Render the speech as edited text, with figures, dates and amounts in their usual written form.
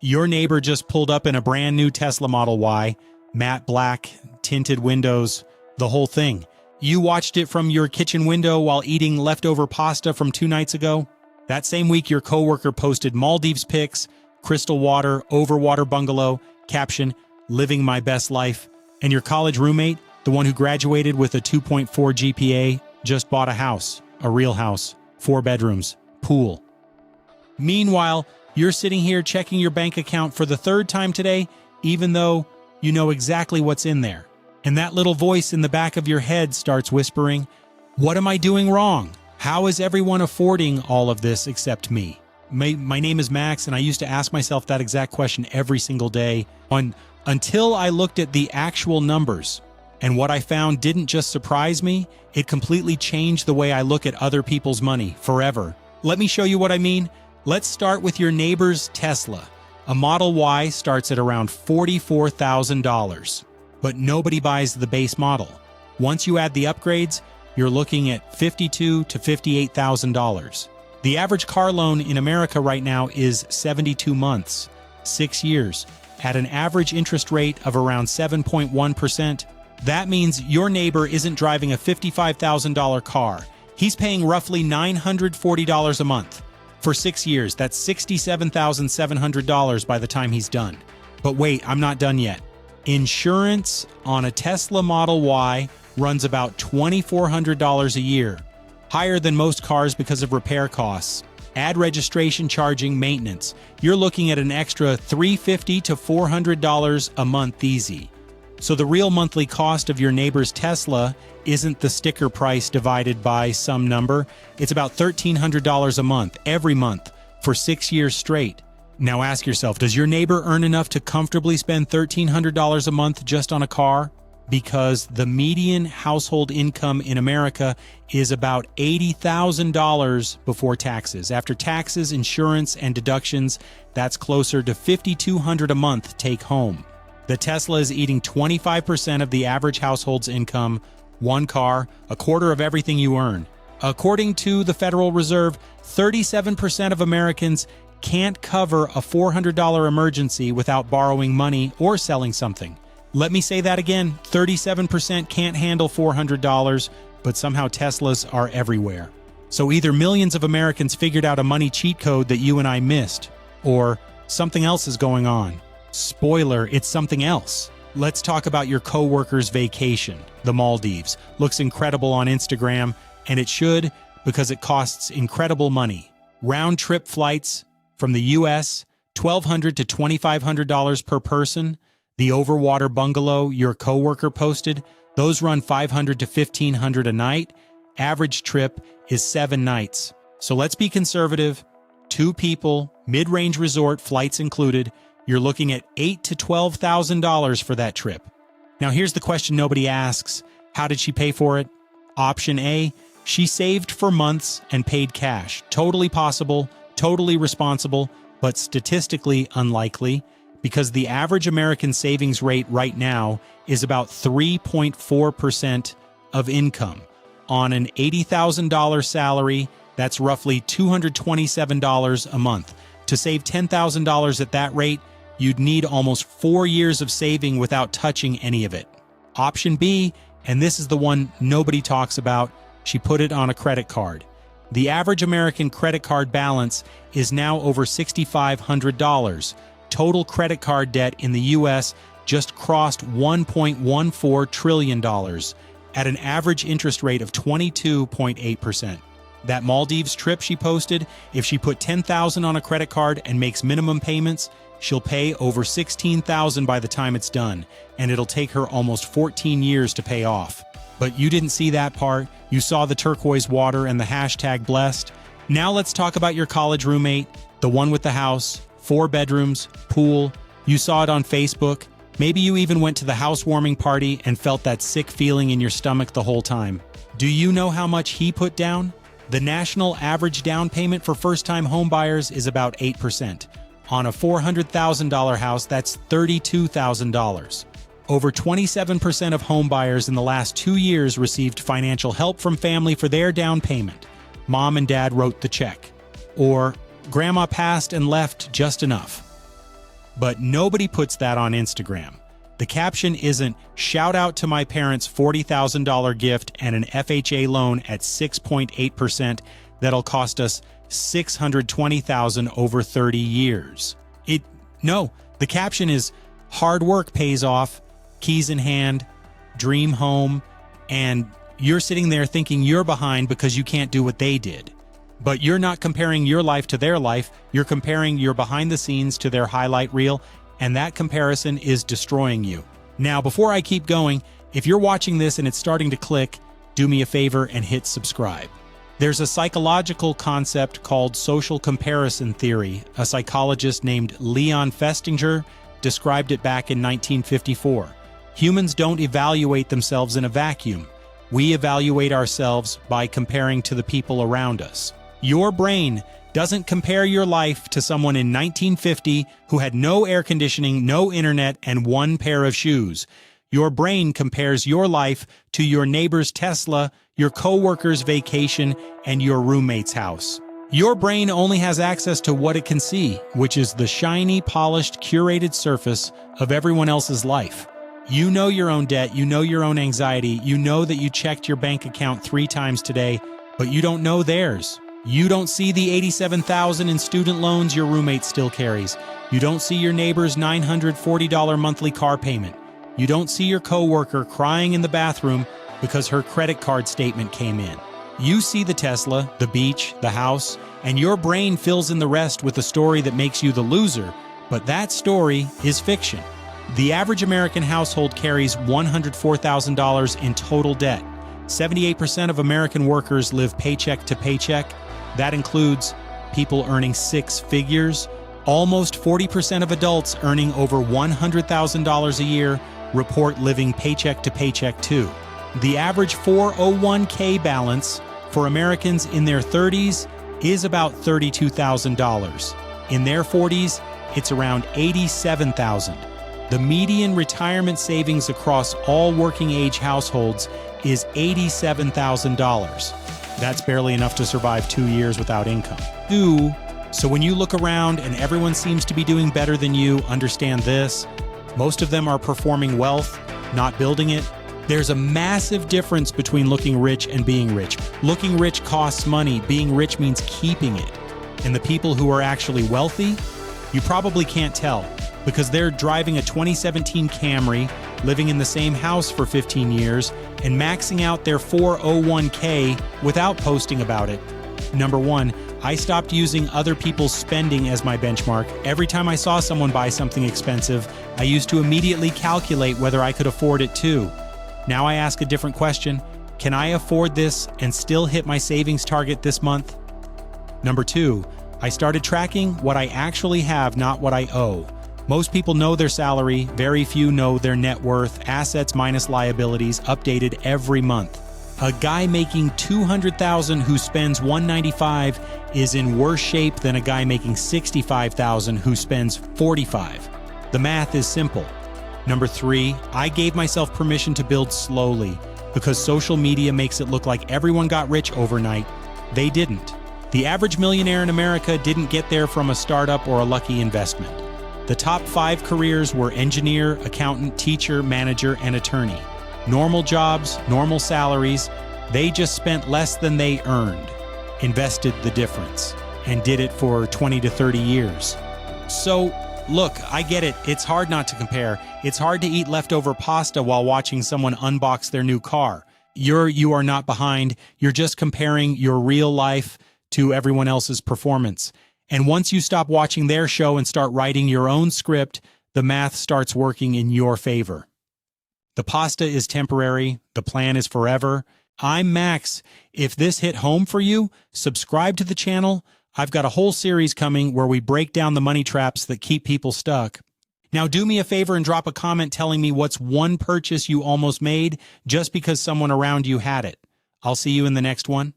Your neighbor just pulled up in a brand new Tesla Model Y, matte black, tinted windows, the whole thing. You watched it from your kitchen window while eating leftover pasta from 2 nights ago? That same week, your coworker posted Maldives pics, crystal water, overwater bungalow, caption, living my best life. And your college roommate, the one who graduated with a 2.4 GPA, just bought a house, a real house, 4 bedrooms, pool. Meanwhile, you're sitting here checking your bank account for the 3rd time today, even though you know exactly what's in there. And that little voice in the back of your head starts whispering, "What am I doing wrong? How is everyone affording all of this except me?" My name is Max, and I used to ask myself that exact question every single day until I looked at the actual numbers. And what I found didn't just surprise me, it completely changed the way I look at other people's money forever. Let me show you what I mean. Let's start with your neighbor's Tesla. A Model Y starts at around $44,000, but nobody buys the base model. Once you add the upgrades, you're looking at $52,000 to $58,000. The average car loan in America right now is 72 months, 6 years, at an average interest rate of around 7.1%. That means your neighbor isn't driving a $55,000 car. He's paying roughly $940 a month. For 6 years, that's $67,700 by the time he's done. But wait, I'm not done yet. Insurance on a Tesla Model Y runs about $2,400 a year, higher than most cars because of repair costs. Add registration, charging, maintenance. You're looking at an extra $350 to $400 a month easy. So the real monthly cost of your neighbor's Tesla isn't the sticker price divided by some number. It's about $1,300 a month, every month, for 6 years straight. Now ask yourself, does your neighbor earn enough to comfortably spend $1,300 a month just on a car? Because the median household income in America is about $80,000 before taxes. After taxes, insurance, and deductions, that's closer to $5,200 a month take home. The Tesla is eating 25% of the average household's income, 1 car, a quarter of everything you earn. According to the Federal Reserve, 37% of Americans can't cover a $400 emergency without borrowing money or selling something. Let me say that again, 37% can't handle $400, but somehow Teslas are everywhere. So either millions of Americans figured out a money cheat code that you and I missed, or something else is going on. Spoiler, it's something else. Let's talk about your coworker's vacation, the Maldives. Looks incredible on Instagram, and it should because it costs incredible money. Round-trip flights from the US, $1,200 to $2,500 per person. The overwater bungalow your coworker posted, those run $500 to $1,500 a night. Average trip is 7 nights. So let's be conservative. 2 people, mid-range resort, flights included. You're looking at $8,000 to $12,000 for that trip. Now here's the question nobody asks. How did she pay for it? Option A, she saved for months and paid cash. Totally possible, totally responsible, but statistically unlikely because the average American savings rate right now is about 3.4% of income. On an $80,000 salary, that's roughly $227 a month. To save $10,000 at that rate, you'd need almost 4 years of saving without touching any of it. Option B, and this is the one nobody talks about, she put it on a credit card. The average American credit card balance is now over $6,500. Total credit card debt in the US just crossed $1.14 trillion at an average interest rate of 22.8%. That Maldives trip she posted, if she put $10,000 on a credit card and makes minimum payments, she'll pay over $16,000 by the time it's done, and it'll take her almost 14 years to pay off. But you didn't see that part. You saw the turquoise water and the hashtag blessed. Now let's talk about your college roommate, the one with the house, 4 bedrooms, pool. You saw it on Facebook. Maybe you even went to the housewarming party and felt that sick feeling in your stomach the whole time. Do you know how much he put down? The national average down payment for first-time homebuyers is about 8%. On a $400,000 house, that's $32,000. Over 27% of homebuyers in the last 2 years received financial help from family for their down payment. Mom and dad wrote the check. Or grandma passed and left just enough. But nobody puts that on Instagram. The caption isn't, "Shout out to my parents' $40,000 gift and an FHA loan at 6.8% that'll cost us $620,000 over 30 years." No, the caption is, "Hard work pays off, keys in hand, dream home," and you're sitting there thinking you're behind because you can't do what they did. But you're not comparing your life to their life, you're comparing your behind the scenes to their highlight reel, and that comparison is destroying you. Now, before I keep going, if you're watching this and it's starting to click, do me a favor and hit subscribe. There's a psychological concept called social comparison theory. A psychologist named Leon Festinger described it back in 1954. Humans don't evaluate themselves in a vacuum. We evaluate ourselves by comparing to the people around us. Your brain doesn't compare your life to someone in 1950 who had no air conditioning, no internet, and one pair of shoes. Your brain compares your life to your neighbor's Tesla, your coworker's vacation, and your roommate's house. Your brain only has access to what it can see, which is the shiny, polished, curated surface of everyone else's life. You know your own debt, you know your own anxiety, you know that you checked your bank account 3 times today, but you don't know theirs. You don't see the $87,000 in student loans your roommate still carries. You don't see your neighbor's $940 monthly car payment. You don't see your coworker crying in the bathroom because her credit card statement came in. You see the Tesla, the beach, the house, and your brain fills in the rest with a story that makes you the loser, but that story is fiction. The average American household carries $104,000 in total debt. 78% of American workers live paycheck to paycheck. That includes people earning 6 figures. Almost 40% of adults earning over $100,000 a year report living paycheck to paycheck too. The average 401k balance for Americans in their 30s is about $32,000. In their 40s, it's around $87,000. The median retirement savings across all working age households is $87,000. That's barely enough to survive 2 years without income. So when you look around and everyone seems to be doing better than you, understand this: most of them are performing wealth, not building it. There's a massive difference between looking rich and being rich. Looking rich costs money, being rich means keeping it. And the people who are actually wealthy, you probably can't tell because they're driving a 2017 Camry, living in the same house for 15 years, and maxing out their 401k without posting about it. Number 1, I stopped using other people's spending as my benchmark. Every time I saw someone buy something expensive, I used to immediately calculate whether I could afford it too. Now I ask a different question: can I afford this and still hit my savings target this month? Number 2, I started tracking what I actually have, not what I owe. Most people know their salary, very few know their net worth, assets minus liabilities, updated every month. A guy making $200,000 who spends $195 is in worse shape than a guy making $65,000 who spends $45. The math is simple. Number 3, I gave myself permission to build slowly because social media makes it look like everyone got rich overnight. They didn't. The average millionaire in America didn't get there from a startup or a lucky investment. The top 5 careers were engineer, accountant, teacher, manager, and attorney. Normal jobs, normal salaries. They just spent less than they earned, invested the difference, and did it for 20 to 30 years. So, look, I get it. It's hard not to compare. It's hard to eat leftover pasta while watching someone unbox their new car. You are not behind. You're just comparing your real life to everyone else's performance. And once you stop watching their show and start writing your own script, the math starts working in your favor. The pasta is temporary. The plan is forever. I'm Max. If this hit home for you, subscribe to the channel. I've got a whole series coming where we break down the money traps that keep people stuck. Now do me a favor and drop a comment telling me what's one purchase you almost made just because someone around you had it. I'll see you in the next one.